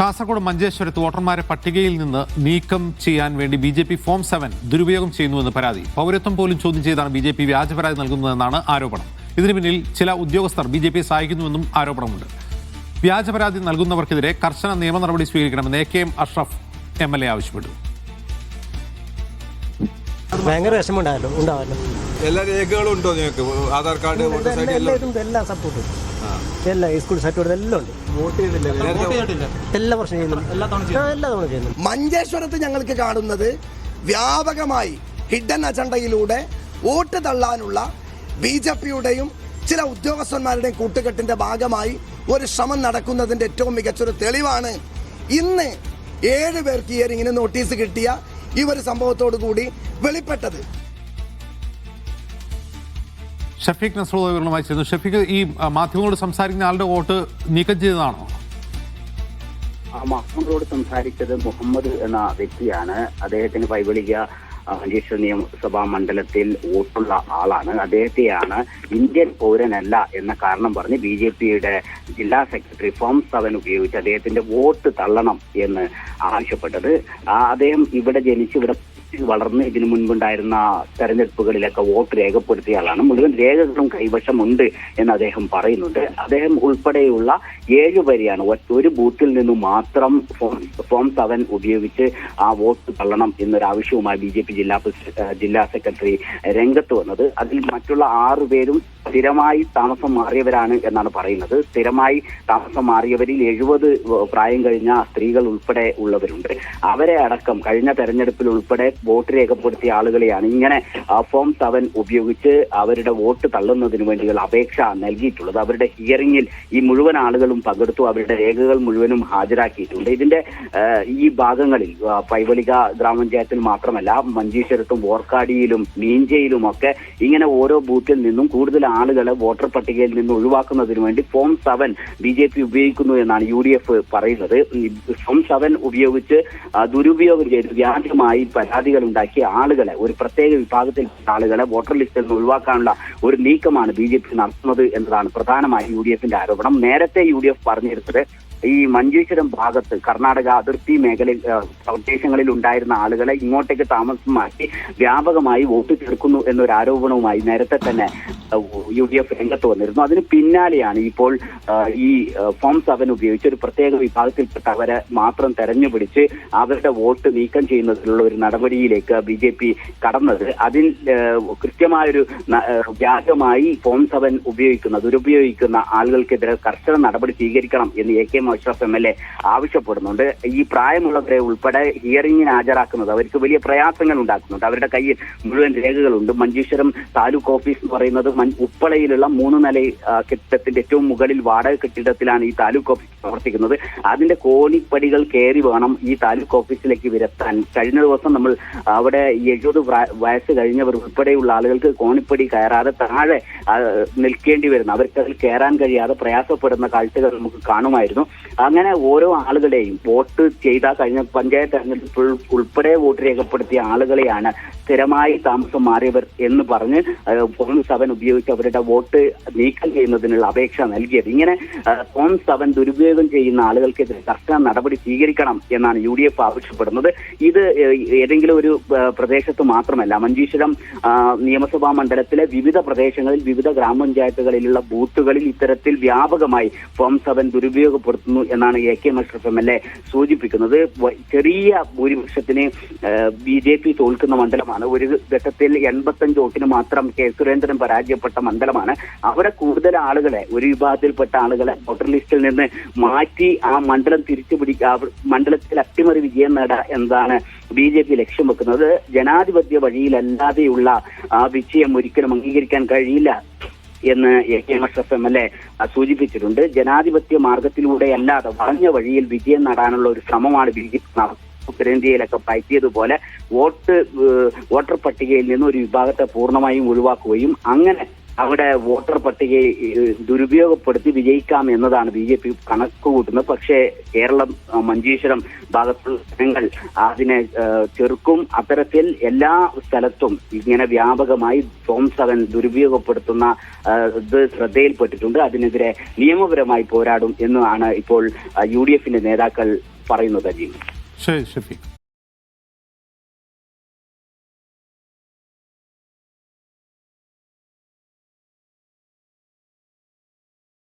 കാസർഗോഡ് മഞ്ചേശ്വരത്ത് വോട്ടർമാരെ പട്ടികയിൽ നിന്ന് നീക്കം ചെയ്യാൻ വേണ്ടി ബി.ജെ.പി. ഫോം 7 ദുരുപയോഗം ചെയ്യുന്നുവെന്ന് പരാതി. പൗരത്വം പോലും ചോദ്യം ചെയ്താണ് ബി.ജെ.പി. വ്യാജ പരാതി നൽകുന്നതെന്നാണ് ആരോപണം. ഇതിനു പിന്നിൽ ചില ഉദ്യോഗസ്ഥർ ബി.ജെ.പിയെ സഹായിക്കുന്നുവെന്നും ആരോപണമുണ്ട്. വ്യാജ പരാതി നൽകുന്നവർക്കെതിരെ കർശന നിയമ നടപടി സ്വീകരിക്കണമെന്ന് A.K.M. അഷ്റഫ് MLA ആവശ്യപ്പെട്ടു. ഭയങ്കര വിഷമമുണ്ടാവല്ലോ. എല്ലാ രേഖകളും ഉണ്ടോ നിങ്ങൾക്ക്? ആധാർ കാർഡ്, എല്ലാ സപ്പോർട്ടും, എല്ലാ സ്കൂൾ സർട്ടിഫിക്കറ്റ് എല്ലാം ഉണ്ട്. എല്ലാ വർഷം ചെയ്യുന്നു. മഞ്ചേശ്വരത്ത് ഞങ്ങൾക്ക് കാണുന്നത് വ്യാപകമായി ഹിഡൻ അജണ്ടയിലൂടെ വോട്ട് തള്ളാനുള്ള ബി.ജെ.പിയുടെയും ചില ഉദ്യോഗസ്ഥന്മാരുടെയും കൂട്ടുകെട്ടിന്റെ ഭാഗമായി ഒരു ശ്രമം നടക്കുന്നതിന്റെ ഏറ്റവും മികച്ചൊരു തെളിവാണ് ഇന്ന് 7 പേർക്ക് ഹിയറിംഗിന് നോട്ടീസ് കിട്ടിയ ഈ ഒരു സംഭവത്തോടു കൂടി വെളിപ്പെട്ടത്. ഷഫീഖ് നസ്രുള്ള വിവരണമായി ചെയ്യുന്നു. ഷഫീഖ്, ഈ മാധ്യമങ്ങളോട് സംസാരിക്കുന്ന ആളുടെ വോട്ട് നീക്കം ചെയ്തതാണോ? മാധ്യമങ്ങളോട് സംസാരിച്ചത് മുഹമ്മദ് എന്ന വ്യക്തിയാണ്. അദ്ദേഹത്തിന് പൈവളിക മഞ്ചേശ്വരം നിയമസഭാ മണ്ഡലത്തിൽ വോട്ടുള്ള ആളാണ്. അദ്ദേഹത്തെയാണ് ഇന്ത്യൻ പൗരനല്ല എന്ന കാരണം പറഞ്ഞ് ബി.ജെ.പിയുടെ ജില്ലാ സെക്രട്ടറി ഫോം 7 ഉപയോഗിച്ച് അദ്ദേഹത്തിന്റെ വോട്ട് തള്ളണം എന്ന് ആവശ്യപ്പെട്ടത്. അദ്ദേഹം ഇവിടെ ജനിച്ച് ഇവിടെ വളർന്ന് ഇതിനു മുൻപുണ്ടായിരുന്ന തെരഞ്ഞെടുപ്പുകളിലൊക്കെ വോട്ട് രേഖപ്പെടുത്തിയ ആളാണ്. മുഴുവൻ രേഖകളും കൈവശമുണ്ട് എന്ന് അദ്ദേഹം പറയുന്നുണ്ട്. അദ്ദേഹം ഉൾപ്പെടെയുള്ള 7 പേരെയാണ് ഒരു ബൂത്തിൽ നിന്നും മാത്രം ഫോം 7 ഉപയോഗിച്ച് ആ വോട്ട് തള്ളണം എന്നൊരാവശ്യവുമായി ബി.ജെ.പി. ജില്ലാ സെക്രട്ടറി രംഗത്ത് വന്നത്. അതിൽ മറ്റുള്ള 6 പേരും സ്ഥിരമായി താമസം മാറിയവരാണ് എന്നാണ് പറയുന്നത്. സ്ഥിരമായി താമസം മാറിയവരിൽ 70 പ്രായം കഴിഞ്ഞ സ്ത്രീകൾ ഉൾപ്പെടെ ഉള്ളവരുണ്ട്. അവരെ അടക്കം കഴിഞ്ഞ തെരഞ്ഞെടുപ്പിൽ ഉൾപ്പെടെ വോട്ട് രേഖപ്പെടുത്തിയ ആളുകളെയാണ് ഇങ്ങനെ ഫോം 7 ഉപയോഗിച്ച് അവരുടെ വോട്ട് തള്ളുന്നതിന് വേണ്ടിയുള്ള അപേക്ഷ നൽകിയിട്ടുള്ളത്. അവരുടെ ഹിയറിംഗിൽ ഈ മുഴുവൻ ആളുകളും പങ്കെടുത്തു. അവരുടെ രേഖകൾ മുഴുവനും ഹാജരാക്കിയിട്ടുണ്ട്. ഇതിന്റെ ഈ ഭാഗങ്ങളിൽ പൈവളിക ഗ്രാമപഞ്ചായത്തിൽ മാത്രമല്ല മഞ്ചേശ്വരത്തും വോർക്കാടിയിലും മീഞ്ചയിലും ഒക്കെ ഇങ്ങനെ ഓരോ ബൂത്തിൽ നിന്നും കൂടുതൽ ആളുകളെ വോട്ടർ പട്ടികയിൽ നിന്ന് ഒഴിവാക്കുന്നതിന് വേണ്ടി ഫോം 7 ബി.ജെ.പി. ഉപയോഗിക്കുന്നു എന്നാണ് UDF പറയുന്നത്. ഫോം 7 ഉപയോഗിച്ച് ദുരുപയോഗം ചെയ്ത് വ്യാജമായി പരാതികൾ ഉണ്ടാക്കിയ ആളുകളെ, ഒരു പ്രത്യേക വിഭാഗത്തിൽപ്പെട്ട ആളുകളെ വോട്ടർ ലിസ്റ്റിൽ നിന്ന് ഒഴിവാക്കാനുള്ള ഒരു നീക്കമാണ് ബി.ജെ.പി. നടത്തുന്നത് എന്നതാണ് പ്രധാനമായി UDFന്റെ ആരോപണം. നേരത്തെ UDF പറഞ്ഞിരുന്നത് ഈ മഞ്ചേശ്വരം ഭാഗത്ത് കർണാടക അതിർത്തി പ്രദേശങ്ങളിൽ ഉണ്ടായിരുന്ന ആളുകളെ ഇങ്ങോട്ടേക്ക് താമസം മാറ്റി വ്യാപകമായി വോട്ട് ചേർക്കുന്നു എന്നൊരു ആരോപണവുമായി നേരത്തെ തന്നെ UDF രംഗത്ത് വന്നിരുന്നു. അതിന് പിന്നാലെയാണ് ഇപ്പോൾ ഈ ഫോം 7 ഉപയോഗിച്ച് ഒരു പ്രത്യേക വിഭാഗത്തിൽപ്പെട്ടവരെ മാത്രം തെരഞ്ഞുപിടിച്ച് അവരുടെ വോട്ട് നീക്കം ചെയ്യുന്നതിനുള്ള ഒരു നടപടിയിലേക്ക് ബി.ജെ.പി. കടന്നത്. അതിൽ കൃത്യമായൊരു വ്യാജമായി ഫോം 7 ദുരുപയോഗിക്കുന്ന ആളുകൾക്കെതിരെ കർശന നടപടി സ്വീകരിക്കണം എന്ന് A.K.M. അഷ്റഫ് MLA ആവശ്യപ്പെടുന്നുണ്ട്. ഈ പ്രായമുള്ളവരെ ഉൾപ്പെടെ ഹിയറിംഗിന് ഹാജരാക്കുന്നത് അവർക്ക് വലിയ പ്രയാസങ്ങൾ ഉണ്ടാക്കുന്നുണ്ട്. അവരുടെ കയ്യിൽ മുഴുവൻ രേഖകളുണ്ട്. മഞ്ചേശ്വരം താലൂക്ക് ഓഫീസ് എന്ന് പറയുന്നത് ഉപ്പളയിലുള്ള 3 നില കെട്ടിടത്തിന്റെ ഏറ്റവും മുകളിൽ വാടക കെട്ടിടത്തിലാണ് ഈ താലൂക്ക് ഓഫീസ് പ്രവർത്തിക്കുന്നത്. അതിന്റെ കോണിപ്പടികൾ കയറി വേണം ഈ താലൂക്ക് ഓഫീസിലേക്ക് വിരത്താൻ. കഴിഞ്ഞ ദിവസം നമ്മൾ അവിടെ 70 വയസ്സ് കഴിഞ്ഞവർ ഉൾപ്പെടെയുള്ള ആളുകൾക്ക് കോണിപ്പടി കയറാതെ താഴെ നിൽക്കേണ്ടി വരുന്നു. അവർക്ക് അതിൽ കയറാൻ കഴിയാതെ പ്രയാസപ്പെടുന്ന കാഴ്ചകൾ നമുക്ക് കാണുമായിരുന്നു. അങ്ങനെ ഓരോ ആളുകളെയും വോട്ട് ചെയ്ത കഴിഞ്ഞ പഞ്ചായത്ത് തെരഞ്ഞെടുപ്പിൽ ഉൾപ്പെടെ വോട്ട് രേഖപ്പെടുത്തിയ ആളുകളെയാണ് സ്ഥിരമായി താമസം മാറിയവർ എന്ന് പറഞ്ഞ് ഫോം 7 ഉപയോഗിച്ച് അവരുടെ വോട്ട് നീക്കം ചെയ്യുന്നതിനുള്ള അപേക്ഷ നൽകിയത്. ഇങ്ങനെ ഫോം 7 ദുരുപയോഗം ചെയ്യുന്ന ആളുകൾക്കെതിരെ കർശന നടപടി സ്വീകരിക്കണം എന്നാണ് UDF ആവശ്യപ്പെടുന്നത്. ഇത് ഏതെങ്കിലും ഒരു പ്രദേശത്ത് മാത്രമല്ല, മഞ്ചേശ്വരം നിയമസഭാ മണ്ഡലത്തിലെ വിവിധ പ്രദേശങ്ങളിൽ വിവിധ ഗ്രാമപഞ്ചായത്തുകളിലുള്ള ബൂത്തുകളിൽ ഇത്തരത്തിൽ വ്യാപകമായി ഫോം 7 ദുരുപയോഗപ്പെടുത്തുന്നു എന്നാണ് A.K.M. അഷ്റഫ് MLA സൂചിപ്പിക്കുന്നത്. ചെറിയ ഭൂരിപക്ഷത്തിന് ബി.ജെ.പി. തോൽക്കുന്ന മണ്ഡലമാണ്. ഒരു ഘട്ടത്തിൽ 85 വോട്ടിന് മാത്രം K. സുരേന്ദ്രൻ പരാജയപ്പെട്ട മണ്ഡലമാണ്. അവിടെ കൂടുതൽ ആളുകളെ, ഒരു വിഭാഗത്തിൽപ്പെട്ട ആളുകളെ വോട്ടർ ലിസ്റ്റിൽ നിന്ന് മാറ്റി ആ മണ്ഡലം മണ്ഡലത്തിൽ അട്ടിമറി വിജയം നേടുക എന്നതാണ് ബി.ജെ.പി. ലക്ഷ്യം വെക്കുന്നത്. ജനാധിപത്യ വഴിയിലല്ലാതെയുള്ള ആ വിജയം ഒരിക്കലും അംഗീകരിക്കാൻ കഴിയില്ല എന്ന് A.K.M. അഷ്റഫ് MLA സൂചിപ്പിച്ചിട്ടുണ്ട്. ജനാധിപത്യ മാർഗത്തിലൂടെ അല്ലാതെ വളഞ്ഞ വഴിയിൽ വിജയം നേടാനുള്ള ഒരു ശ്രമമാണ് ബി.ജെ.പി. ഉത്തരേന്ത്യയിലൊക്കെ പയറ്റിയതുപോലെ വോട്ടർ പട്ടികയിൽ നിന്ന് ഒരു വിഭാഗത്തെ പൂർണ്ണമായും ഒഴിവാക്കുകയും അങ്ങനെ അവിടെ വോട്ടർ പട്ടികയെ ദുരുപയോഗപ്പെടുത്തി വിജയിക്കാം എന്നതാണ് BJP കണക്ക് കൂട്ടുന്നത്. പക്ഷേ കേരളം മഞ്ചേശ്വരം ഭാഗത്തുള്ള ജനങ്ങൾ അതിനെ ചെറുക്കും. അത്തരത്തിൽ എല്ലാ സ്ഥലത്തും ഇങ്ങനെ വ്യാപകമായി ഫോം 7 ദുരുപയോഗപ്പെടുത്തുന്ന ഇത് ശ്രദ്ധയിൽപ്പെട്ടിട്ടുണ്ട്. അതിനെതിരെ നിയമപരമായി പോരാടും എന്നാണ് ഇപ്പോൾ UDF നേതാക്കൾ പറയുന്നത്. ശരി ഷഫീഖ്.